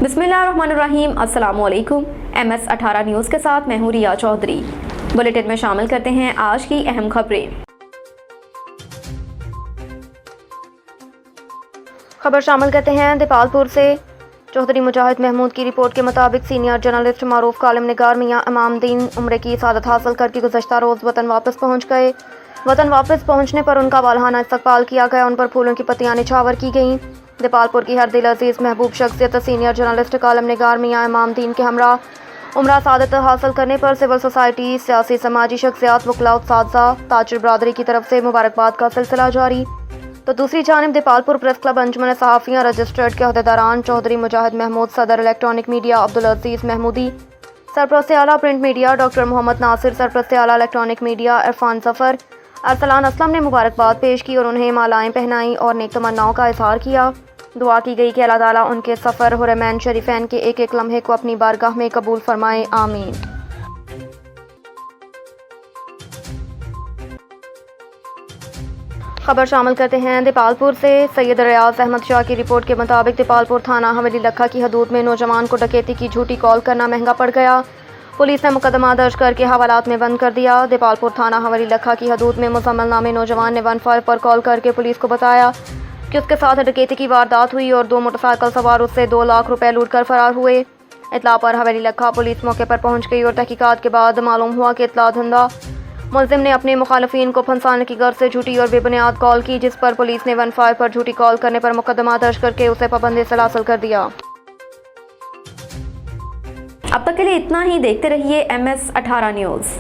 बिस्मिल्लाहिर्रहमानिर्रहीम। अस्सलामुअलैकुम। MS18 news के साथ मैं हूँ रिया चौधरी। बुलेटिन में शामिल करते हैं आज की अहम खबरें। खबर शामिल करते हैं दीपालपुर से। चौधरी मुजाहिद महमूद की रिपोर्ट के मुताबिक सीनियर जर्नलिस्ट मारूफ कालिम निगार मियाँ इमामुद्दीन उम्र की सादत हासिल करके गुज़श्ता रोज़ वतन वापस पहुँच गए। वतन वापस पहुँचने पर उनका वालहाना इस्तकबाल किया गया। उन पर फूलों की पत्तियां निछावर की गईं। दीपालपुर की हर दिल अजीज़ महबूब शख्सियत सीनियर जर्नलिस्ट कालिम निगार मियाँ इमामुद्दीन के हमरा उम्र सादत हासिल करने पर सिविल सोसाइटी, सियासी समाजी शख्सियात, वकला, उस्ताज़ा, ताजिर बरादरी की तरफ से मुबारकबाद का सिलसिला जारी। तो दूसरी जानिब Dipalpur press club Anjuman Sahafiyan registered के अहदेदारान चौधरी मुजाहिद महमूद, सदर इलेक्ट्रॉनिक मीडिया अब्दुल अजीज़ महमूदी, सरपरस्त आला print media doctor Mohammad Nasir, सरपरस्त आला इलेक्ट्रॉनिक मीडिया इरफान सफ़र, अरसलान असलम ने मुबारकबाद पेश की और उन्हें मालाएँ पहनाई और नेक तमन्नाओं का इजहार किया। दुआ की गई कि अल्लाह ताला उनके सफ़र हुरमैन शरीफैन के एक एक लम्हे को अपनी बारगाह में कबूल फरमाए, आमीन। खबर शामिल करते हैं दीपालपुर से। सैयद रियाज अहमद शाह की रिपोर्ट के मुताबिक दीपालपुर थाना हवेली लखा की हदूद में नौजवान को डकैती की झूठी कॉल करना महंगा पड़ गया। पुलिस ने मुकदमा दर्ज करके हवालात में बंद कर दिया। दीपालपुर थाना हवेली लखा की हदूद में मुजम्मल नामी नौजवान ने 15 पर कॉल करके पुलिस को बताया कि उसके साथ डकैती की वारदात हुई और 2 मोटरसाइकिल सवार उससे 2 लाख रुपए लूट कर फरार हुए। इतला पर हवेली लखा पुलिस मौके पर पहुंच गई और तहकीकात के बाद मालूम हुआ कि इतला धंधा मुलजिम ने अपने मुखालिफिन को फंसाने की गर्ज से झूठी और बेबुनियाद कॉल की, जिस पर पुलिस ने 15 पर झूठी कॉल करने पर मुकदमा दर्ज करके उसे पाबंदी से हासिल कर दिया। अब तक के लिए इतना ही। देखते रहिए MS18 न्यूज़।